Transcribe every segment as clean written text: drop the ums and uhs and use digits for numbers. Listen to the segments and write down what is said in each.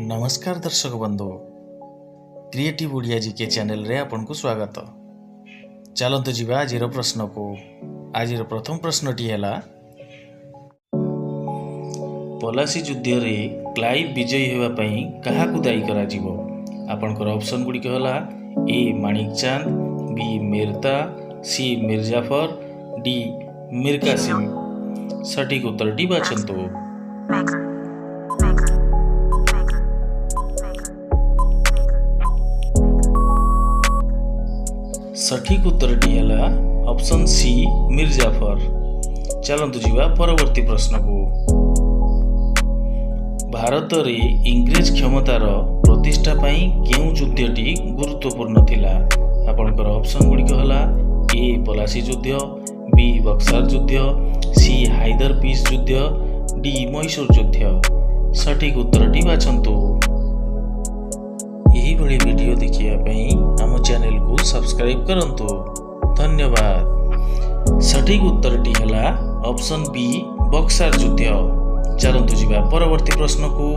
नमस्कार दर्शक बंधु क्रिएटिव ओडिया जीके चैनल रे आपन को स्वागत। चलंतु जीवा आज प्रश्न को। आज प्रथम प्रश्नटी है पलासी युद्ध रे क्लाइव विजयी होगा पई कहा को दायी करा जीवो। आपनकर ऑप्शन गुडी कहला ए माणिक चांद, बी मिर्ता, सी मिर्जाफर, डी मीर कासिम। सटीक उत्तर डी बाछंतु। सठिक उत्तरटी है ऑप्शन सी मिर्जाफर। चलंतु जीवा परवर्ती प्रश्न को। भारत रे इंग्रेज क्षमतार प्रतिष्ठा पई केउ युद्धटी गुरुत्वपूर्ण थिला। आपनकर ऑप्शन गुडी कहला ए पलासी युद्ध, बी बक्सर युद्ध, सी हाइदर पीस युद्ध, डी मैसूर युद्ध। सठिक उत्तरटी बाछंतु। यही बड़ी वीडियो देखिया पई हम चैनल को सब्सक्राइब करंतु। धन्यवाद। सठिक उत्तरटी है ऑप्शन बी बक्सर युद्ध। चलंतु जीवा परवर्ती प्रश्न को।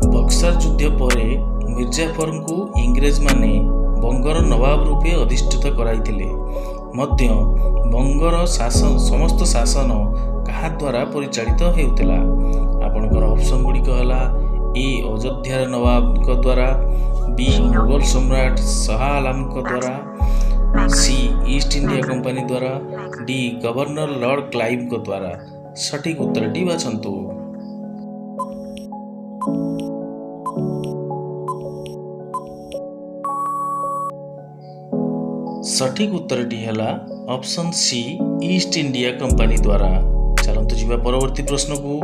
बक्सर युद्ध परे मिर्जाफर को इंग्रेज माने बंगर नवाब रूपे अधिष्ठित कराइथिले। मध्य बंगर शासन समस्त शासन कहा द्वारा परिचालित हेउतिला। आपनकर ऑप्शन गुडी कहला ए अयोध्यार नवाब द्वारा, बी मुगल सम्राट शाह आलम द्वारा, सी ईस्ट इंडिया कंपनी द्वारा, डी गवर्नर लॉर्ड क्लाइव द्वारा। सठिक उत्तर डी बाछंतु। सठिक उत्तर डी है option C east India company द्वारा। चलंतु जीवा परवर्ती प्रश्न को।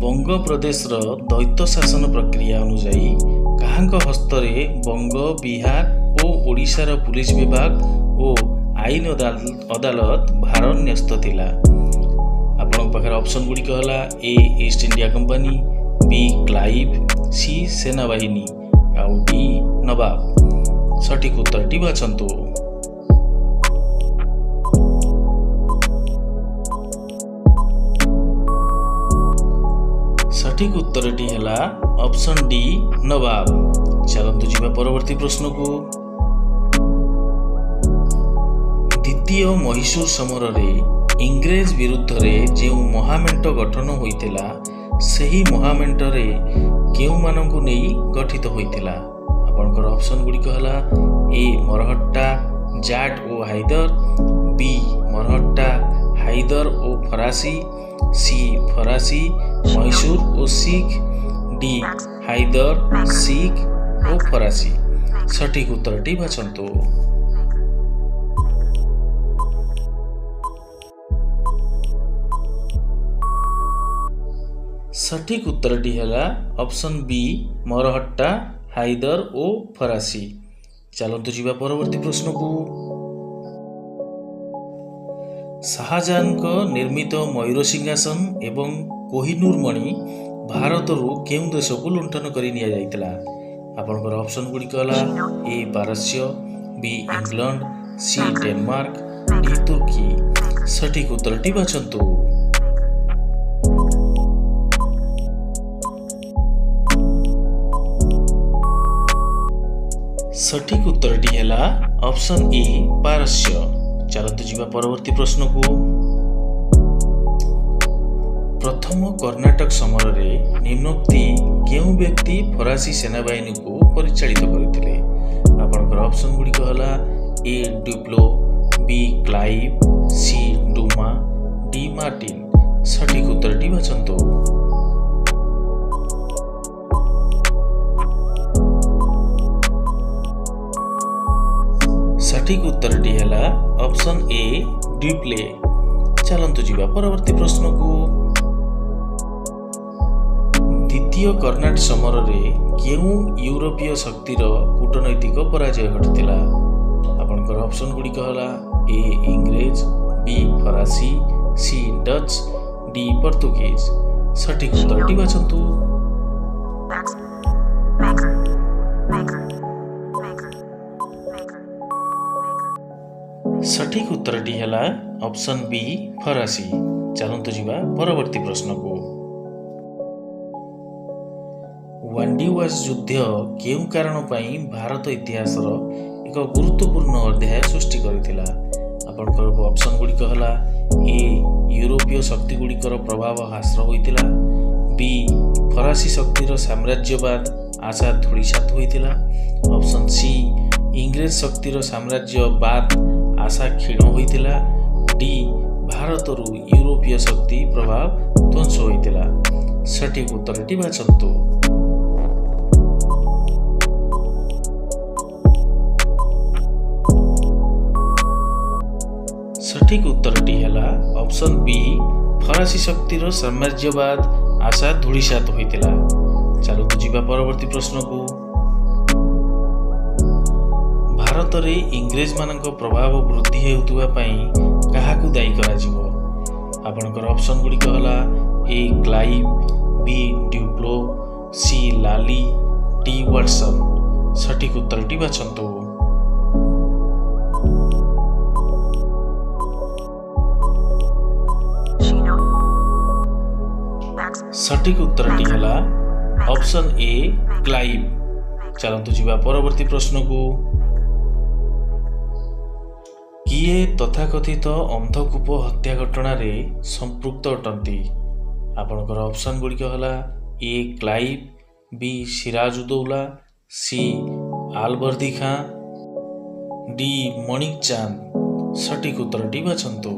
बंग प्रदेश दैत्य शासन प्रक्रिया अनुजाई काहांक हस्तरे बंग, बिहार और ओडिशार पुलिस विभाग और आईन अदालत भार न्यस्त थिला। आपन पाखर ऑप्शन गुडी कहला A east India company, B Clive, C सेनाबाहिनी और डी नवाब। सठिक उत्तर टी बाछंतु। सठिक उत्तरटी है ऑप्शन डी नवाब। चलंतु जीवा परवर्ती प्रश्न को। द्वितीय मैसूर समर रे इंग्रेज विरुद्ध रे जे महामेंट गठन होइतिला सही महामेंट रे केउ मानकु नेई गठित होइतिला। आपनकर ऑप्शन गुडी कहला ए मरहट्टा, जाट ओ हाइदर, बी मरहट्टा, हाइदर ओ फरासी, सी फरासी, मैसूर ओ सिख, डी हाइदर, सिख ओ फरासी। सठिक उत्तरटी बाछंतु। सठिक उत्तरटी है ऑप्शन बी मरहट्टा, हाइदर ओ फरासी। चलंतु जीवा परवर्ती प्रश्न को। शाहजहां को निर्मित मयूर सिंहासन एवं कोहिनूर मणि भारत रु केउ देश को लुंठन करि निया जाइतला। आपनकर ऑप्शन गुडी कहला ए पारस्य, B England, C Denmark, D तुर्की। सठिक उत्तरटी बाछंतु। सठिक उत्तरटी है ऑप्शन ए पारस्य। चलंतु जीवा परवर्ती प्रश्न को। प्रथम कर्नाटक समर रे निम्नोक्ति केउ व्यक्ति फरासी सेनाबाहिनी को परिचालित करथिले। आपनकर ऑप्शन गुडी कहला ए डुप्लो, बी क्लाइव, सी डुमा, डी मार्टिन। सठिक उत्तरटी बाछंतु। सठिक उत्तरटी है ऑप्शन ए ड्यूप्ले। चलंतु जीवा परवर्ती प्रश्न को। द्वितीय कर्नाट समर रे केउ यूरोपीय शक्तिर कूटनैतिक पराजय घटिला। आपनकर ऑप्शन गुडी कहला ए इंग्रेज, बी फरासी, सी डच, डी पोर्तुगीज। सठिक उत्तरटी बाछंतु। सठिक उत्तरटी है ऑप्शन बी फरासी। ଚାଲନ୍ତୁ ଯିବା ପରବର୍ତ୍ତୀ ପ୍ରଶ୍ନକୁ। ୱାଣ୍ଡିୱାସ୍ ଯୁଦ୍ଧ କେଉଁ କାରଣ ପାଇଁ ଭାରତ ଇତିହାସର ଏକ ଗୁରୁତ୍ୱପୂର୍ଣ୍ଣ ଅଧ୍ୟାୟ ସୃଷ୍ଟି କରିଥିଲା? ଆପଣଙ୍କର ଅପସନ୍ ଗୁଡ଼ିକ ହେଲା ଏ ୟୁରୋପୀୟ ଶକ୍ତି ଗୁଡ଼ିକର ପ୍ରଭାବ ହ୍ରାସ ହୋଇଥିଲା, ବି ଫରାସୀ ଶକ୍ତିର ସାମ୍ରାଜ୍ୟବାଦ ଆଶା ଧୂଳିସାତ ହୋଇଥିଲା, ଅପସନ୍ ସି ଇଂରେଜ ଶକ୍ତିର ସାମ୍ରାଜ୍ୟବାଦ ଆଶା କ୍ଷୀଣ ହୋଇଥିଲା, ଡି ଭାରତରୁ ୟୁରୋପୀୟ ଶକ୍ତି ପ୍ରଭାବ ଧ୍ୱଂସ ହୋଇଥିଲା। ସଠିକ ଉତ୍ତରଟି ବାଛନ୍ତୁ। ସଠିକ ଉତ୍ତରଟି ହେଲା ଅପସନ୍ ବି ଫରାସୀ ଶକ୍ତିର ସାମ୍ରାଜ୍ୟବାଦ ଆଶା ଧୂଳିସାତ ହୋଇଥିଲା। ଚାଲନ୍ତୁ ଯିବା ପରବର୍ତ୍ତୀ ପ୍ରଶ୍ନକୁ। ଭାରତରେ ଇଂରେଜମାନଙ୍କ ପ୍ରଭାବ ବୃଦ୍ଧି ହେଉଥିବା ପାଇଁ କାହାକୁ ଦାୟୀ କରାଯିବ? ଆପଣଙ୍କର ଅପସନ୍ ଗୁଡ଼ିକ ହେଲା ଏ କ୍ଲାଇଭ୍, ବି ଡ୍ୟୁପ୍ଲୋ, ସି ଲାଲି, ଡି ୱାଟସନ୍। ସଠିକ ଉତ୍ତରଟି ବାଛନ୍ତୁ। ସଠିକ ଉତ୍ତରଟି ହେଲା ଅପସନ୍ ଏ କ୍ଲାଇଭ୍। ଚାଲନ୍ତୁ ଯିବା ପରବର୍ତ୍ତୀ ପ୍ରଶ୍ନକୁ। କିଏ ତଥାକଥିତ ଅନ୍ଧକୂପ ହତ୍ୟା ଘଟଣାରେ ସମ୍ପୃକ୍ତ ଅଟନ୍ତି? ଆପଣଙ୍କର ଅପସନ୍ ଗୁଡ଼ିକ ହେଲା ଏ କ୍ଲାଇଭ୍, ବି ସିରାଜଉଦ୍ଦୌଲା, ସି ଆଲବର୍ଦି ଖାଁ, ଡି ମଣିକ ଚାନ୍ଦ। ସଠିକ ଉତ୍ତରଟି ବାଛନ୍ତୁ।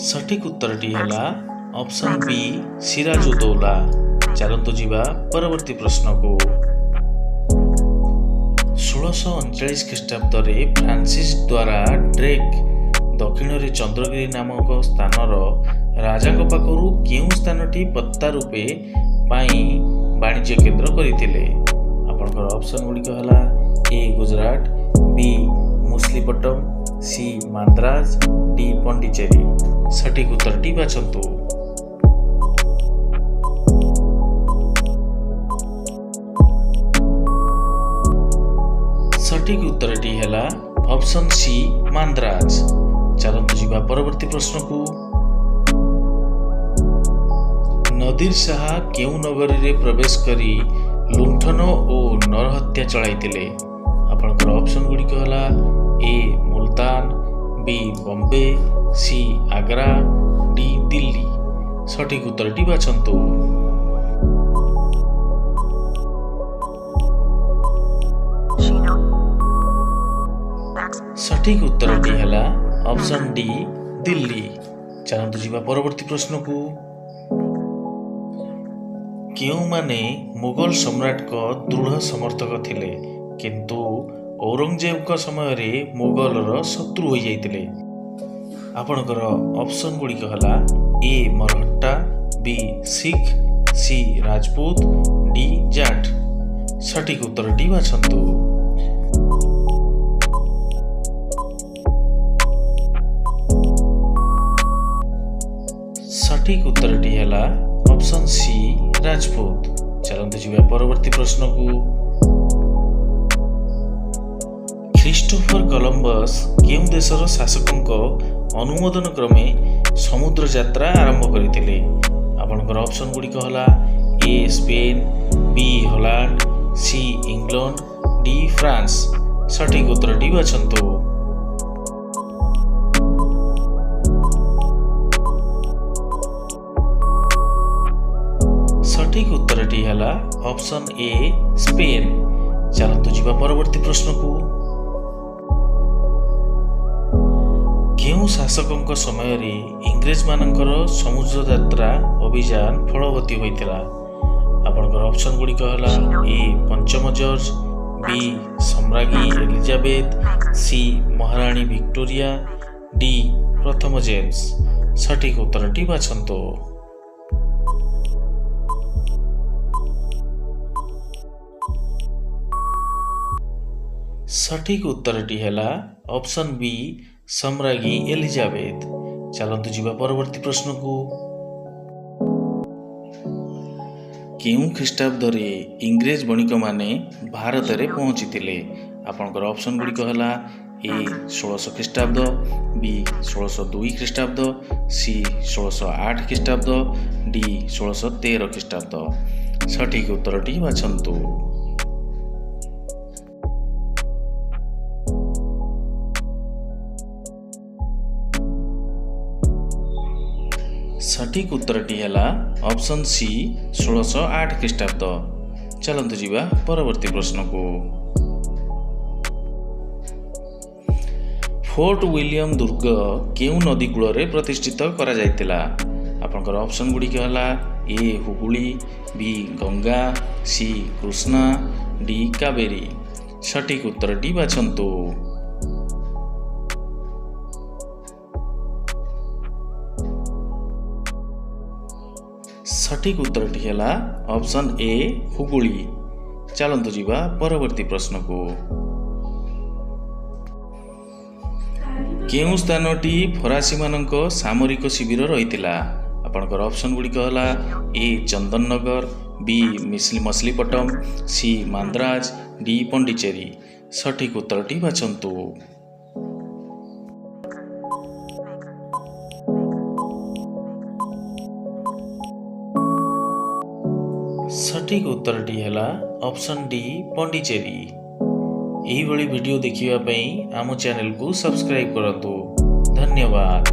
ସଠିକ ଉତ୍ତରଟି ହେଲା ଅପସନ୍ ବି ସିରାଜଉଦ୍ଦୌଲା। ଚାଲନ୍ତୁ ଯିବା ପରବର୍ତ୍ତୀ ପ୍ରଶ୍ନକୁ। 1639 ଖ୍ରୀଷ୍ଟାବ୍ଦରେ ଫ୍ରାନ୍ସିସ୍ ଦ୍ୱାରା ଡ୍ରେକ୍ ଦକ୍ଷିଣରେ ଚନ୍ଦ୍ରଗିରି ନାମକ ସ୍ଥାନର ରାଜାଙ୍କ ପାଖରୁ କେଉଁ ସ୍ଥାନଟି ପତ୍ତା ରୂପେ ପାଇଁ ବାଣିଜ୍ୟ କେନ୍ଦ୍ର କରିଥିଲେ? ଆପଣଙ୍କର ଅପସନ୍ ଗୁଡ଼ିକ ହେଲା ଏ ଗୁଜରାଟ, ବି ମୁସଲିପଟମ୍, ସି ମାନ୍ଦ୍ରାଜ, ଡି ପଣ୍ଡିଚେରୀ। ସଠିକ ଉତ୍ତରଟି ବାଛନ୍ତୁ। ସଠିକ ଉତ୍ତରଟି ହେଲା ଅପସନ୍ ସି ମାନ୍ଦ୍ରାଜ। ଚାଲନ୍ତୁ ଯିବା ପରବର୍ତ୍ତୀ ପ୍ରଶ୍ନକୁ। ନଦିର ଶାହା କେଉଁ ନଗରୀରେ ପ୍ରବେଶ କରି ଲୁଣ୍ଠନ ଓ ନରହତ୍ୟା ଚଳାଇଥିଲେ? ଆପଣଙ୍କର ଅପସନ୍ ଗୁଡ଼ିକ ହେଲା ଏ ମୁଲତାନ, ବି ବମ୍ବେ, ସି ଆଗ୍ରା, ଡି ଦିଲ୍ଲୀ। ସଠିକ ଉତ୍ତରଟି ବାଛନ୍ତୁ। ସଠିକ ଉତ୍ତରଟି ହେଲା ଅପସନ୍ ଡି ଦିଲ୍ଲୀ। ଚାଲନ୍ତୁ ଯିବା ପରବର୍ତ୍ତୀ ପ୍ରଶ୍ନକୁ। କେଉଁମାନେ ମୁଗଲ ସମ୍ରାଟଙ୍କ ଦୃଢ଼ ସମର୍ଥକ ଥିଲେ କିନ୍ତୁ ଔରଙ୍ଗଜେବଙ୍କ ସମୟରେ ମୁଗଲର ଶତ୍ରୁ ହୋଇଯାଇଥିଲେ? ଆପଣଙ୍କର ଅପସନ୍ ଗୁଡ଼ିକ ହେଲା ଏ ମରହଟ୍ଟା, ବି ଶିଖ, ସି ରାଜପୁତ, ଡି ଜାଟ। ସଠିକ ଉତ୍ତରଟି ବାଛନ୍ତୁ। ସଠିକ ଉତ୍ତରଟି ହେଲା ଅପସନ୍ ସି ରାଜପୁତ। ଚାଲନ୍ତୁ ଯିବା ପରବର୍ତ୍ତୀ ପ୍ରଶ୍ନକୁ। ଖ୍ରୀଷ୍ଟୋଫର କଲମ୍ବସ୍ କେଉଁ ଦେଶର ଶାସକଙ୍କ ଅନୁମୋଦନ କ୍ରମେ ସମୁଦ୍ର ଯାତ୍ରା ଆରମ୍ଭ କରିଥିଲେ? ଆପଣଙ୍କର ଅପସନ୍ ଗୁଡ଼ିକ ହେଲା A Spain, B Holland, C England, D France. ସଠିକ ଉତ୍ତରଟି ବାଛନ୍ତୁ। ସଠିକ ଉତ୍ତରଟି ହେଲା ଅପସନ୍ ଏ ସ୍ପେନ। ଚାଲନ୍ତୁ ଯିବା ପରବର୍ତ୍ତୀ ପ୍ରଶ୍ନକୁ। କେଉଁ ଶାସକଙ୍କ ସମୟରେ ଇଂରେଜମାନଙ୍କର ସମୁଦ୍ର ଯାତ୍ରା ଅଭିଯାନ ଫଳବତୀ ହୋଇଥିଲା? ଆପଣଙ୍କର ଅପସନ୍ ଗୁଡ଼ିକ ହେଲା ଏ ପଞ୍ଚମ ଜର୍ଜ, ବି ସମ୍ରାଜ୍ଞୀ ଏଲିଜାବେଥ, ସି ମହାରାଣୀ ଭିକ୍ଟୋରିଆ, ଡି ପ୍ରଥମ ଜେମ୍ସ। ସଠିକ ଉତ୍ତରଟି ବାଛନ୍ତୁ। ସଠିକ ଉତ୍ତରଟି ହେଲା ଅପସନ୍ ବି ସମ୍ରାଜ୍ଞୀ ଏଲିଜାବେଥ। ଚାଲନ୍ତୁ ଯିବା ପରବର୍ତ୍ତୀ ପ୍ରଶ୍ନକୁ। केउं ख्रीष्टाब्दरे इंग्रेज बणिक माने भारत रे पहुँचीथिले आपनकर ऑप्शन गुड़िक हला ए 1600 ख्रीष्टाब्द, बी 1602 ख्रीष्टाब्द, सी 1608 ख्रीष्टाब्द, डी 1613 ख्रीष्टाब्द। सठिक उत्तरटी बाछन्तु। सठिक उत्तरटी है ऑप्शन सी 1608 ख्रीष्टाब्द। चलतु जीवा परवर्ती प्रश्न को। फोर्ट विलियम दुर्ग केउं नदी कूल रे प्रतिष्ठित करा जायतिला आपनकर ऑप्शन गुडी के हला ए हुगुली, बी गंगा, सी कृष्णा, डी कावेरी। सठिक उत्तरटी बाछन्तु। सठिक उत्तरटी है ऑप्शन ए हुगुली। चलतु जीवा परवर्ती प्रश्न को। केउं स्थानटी फरासी मानक सामरिक शिविर रहितिला आपनकर ऑप्शन गुडी हला ए चंदननगर, बी मछलीपट्टम, सी मांद्राज, डी पंडिचेरी। सठिक उत्तरटी बाछन्तु। सठिक उत्तरटी है ऑप्शन डी पंडिचेरी। यही वीडियो देखिवा पई आम चैनल को सब्सक्राइब करतु। धन्यवाद।